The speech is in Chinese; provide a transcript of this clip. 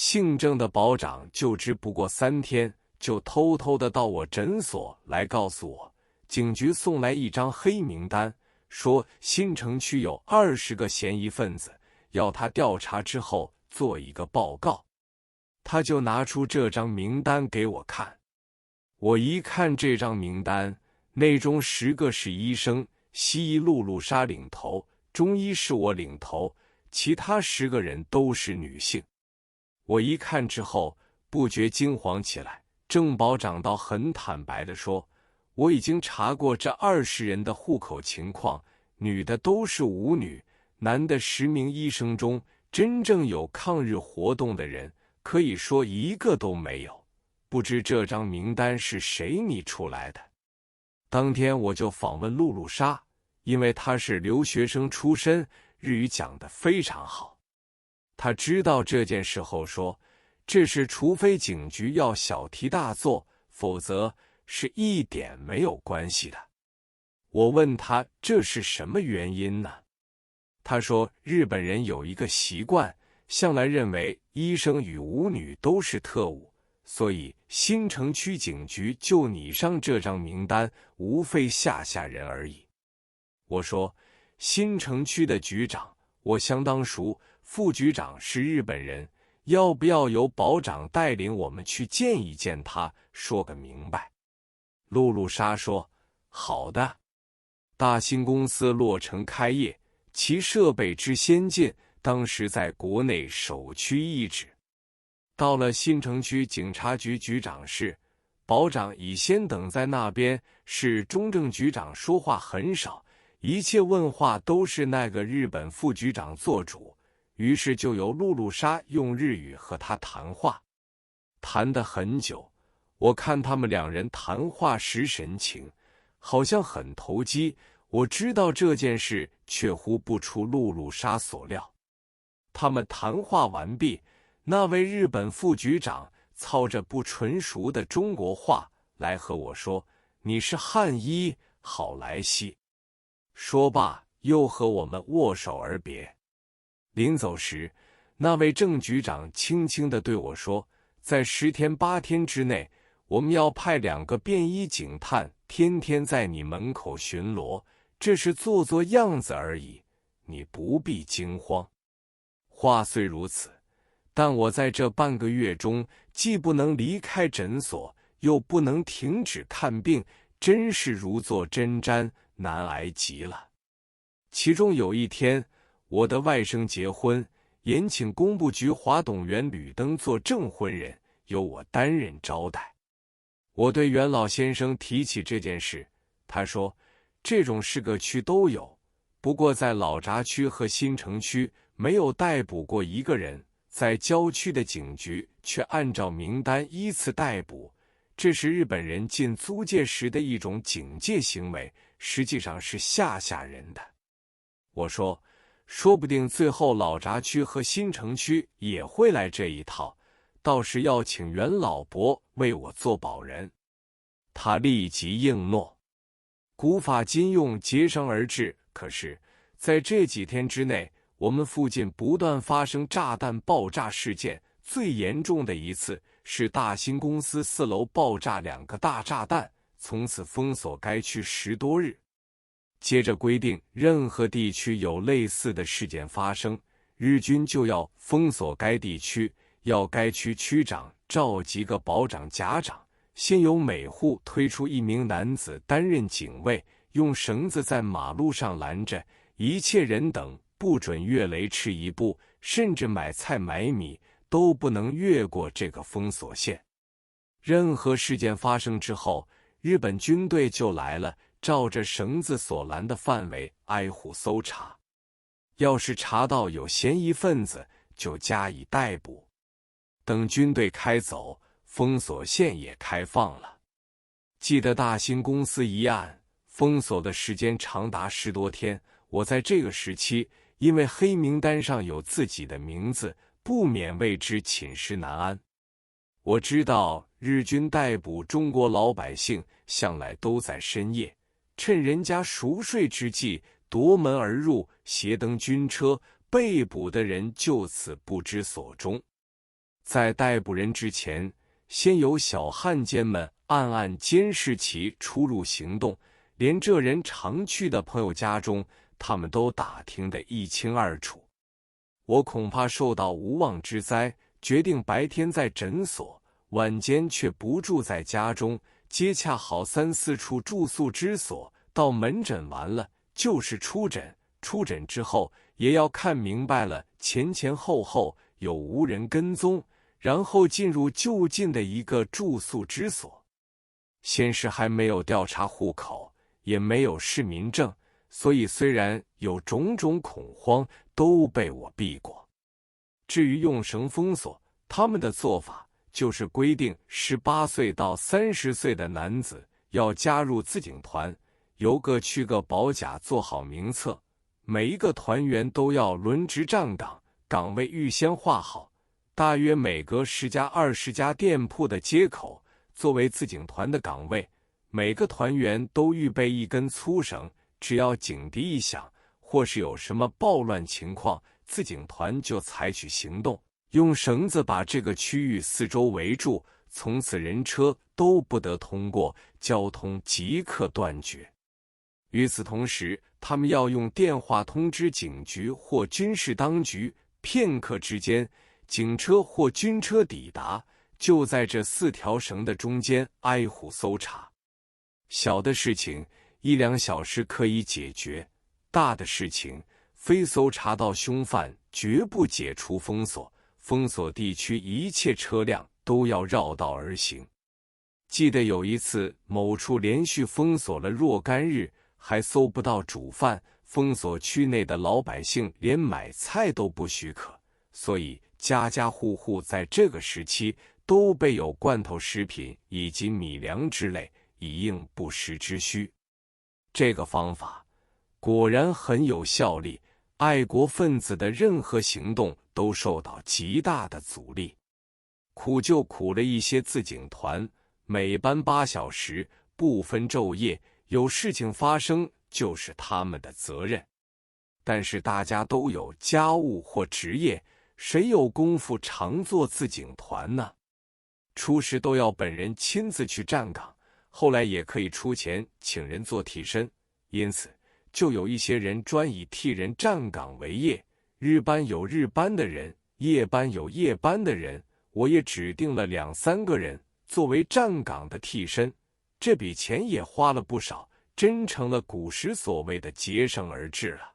姓郑的保长就职不过3天，就偷偷的到我诊所来告诉我，警局送来一张黑名单，说新城区有20个嫌疑分子，要他调查之后做一个报告。他就拿出这张名单给我看。我一看这张名单，内中10个是医生，西医露露莎领头，中医是我领头，其他10个人都是女性。我一看之后，不觉惊惶起来。郑保长倒很坦白地说，我已经查过这20人的户口情况，女的都是舞女，男的10名医生中，真正有抗日活动的人，可以说一个都没有。不知这张名单是谁拟出来的？当天我就访问露露莎，因为她是留学生出身，日语讲得非常好。她知道这件事后说，这事除非警局要小题大做，否则是一点没有关系的。我问她这是什么原因呢？她说日本人有一个习惯，向来认为医生与舞女都是特务，所以新城区警局就拟上这张名单，无非吓人而已。我说新城区的局长我相当熟，副局长是日本人，要不要由保长带领我们去见一见他，说个明白？露露莎说好的。大新公司落成开业，其设备之先进，当时在国内首屈一指。到了新城区警察局局长室，保长已先等在那边，是中正局长说话很少，一切问话都是那个日本副局长做主，于是就由露露莎用日语和他谈话。谈得很久，我看他们2人谈话时神情好像很投机，我知道这件事却乎不出露露莎所料。他们谈话完毕，那位日本副局长操着不纯熟的中国话来和我说，你是汉医，好来兮。说罢又和我们握手而别。临走时，那位郑局长轻轻地对我说，在10天8天之内，我们要派2个便衣警探天天在你门口巡逻，这是做样子而已，你不必惊慌。话虽如此，但我在这半个月中，既不能离开诊所，又不能停止看病，真是如坐针毡，难挨极了。其中有一天，我的外甥结婚，延请工部局华董员吕登做证婚人，由我担任招待。我对袁老先生提起这件事，他说这种事各区都有，不过在老闸区和新城区没有逮捕过一个人，在郊区的警局却按照名单依次逮捕，这是日本人进租界时的一种警戒行为，实际上是吓人的。我说，说不定最后老闸区和新城区也会来这一套，到时要请袁老伯为我做保人。他立即应诺。古法今用结绳而至，可是在这几天之内，我们附近不断发生炸弹爆炸事件，最严重的一次是大新公司4楼爆炸2个大炸弹，从此封锁该区10多日。接着规定，任何地区有类似的事件发生，日军就要封锁该地区，要该区区长召集个保长、甲长，先由每户推出1名男子担任警卫，用绳子在马路上拦着，一切人等不准越雷池1步，甚至买菜买米都不能越过这个封锁线。任何事件发生之后，日本军队就来了，照着绳子所拦的范围挨户搜查，要是查到有嫌疑分子，就加以逮捕。等军队开走，封锁线也开放了。记得大新公司一案，封锁的时间长达10多天，我在这个时期，因为黑名单上有自己的名字，不免为之寝食难安。我知道日军逮捕中国老百姓向来都在深夜，趁人家熟睡之际夺门而入，携登军车，被捕的人就此不知所终。在逮捕人之前，先由小汉奸们暗暗监视其出入行动，连这人常去的朋友家中，他们都打听得一清二楚。我恐怕受到无妄之灾，决定白天在诊所，晚间却不住在家中，接洽好3、4处住宿之所。到门诊完了，就是出诊，出诊之后也要看明白了前前后后有无人跟踪，然后进入就近的一个住宿之所。先是还没有调查户口，也没有市民证，所以虽然有种种恐慌，都被我避过。至于用绳封锁，他们的做法就是规定18岁到30岁的男子要加入自警团，由各区各保甲做好名册，每一个团员都要轮值站岗，岗位预先划好，大约每隔10家20家店铺的街口作为自警团的岗位，每个团员都预备一根粗绳，只要警笛一响，或是有什么暴乱情况，自警团就采取行动，用绳子把这个区域四周围住，从此人车都不得通过，交通即刻断绝。与此同时，他们要用电话通知警局或军事当局，片刻之间，警车或军车抵达，就在这4条绳的中间挨户搜查。小的事情1、2小时可以解决，大的事情非搜查到凶犯，绝不解除封锁。封锁地区一切车辆都要绕道而行。记得有一次，某处连续封锁了若干日，还搜不到主犯，封锁区内的老百姓连买菜都不许可，所以家家户户在这个时期都备有罐头食品以及米粮之类，以应不时之需。这个方法果然很有效力，爱国分子的任何行动都受到极大的阻力。苦就苦了一些自警团，每班8小时，不分昼夜，有事情发生就是他们的责任。但是大家都有家务或职业，谁有功夫常做自警团呢？出事都要本人亲自去站岗，后来也可以出钱请人做替身，因此就有一些人专以替人站岗为业，日班有日班的人，夜班有夜班的人，我也指定了2、3个人作为站岗的替身，这笔钱也花了不少，真成了古时所谓的节省而治了。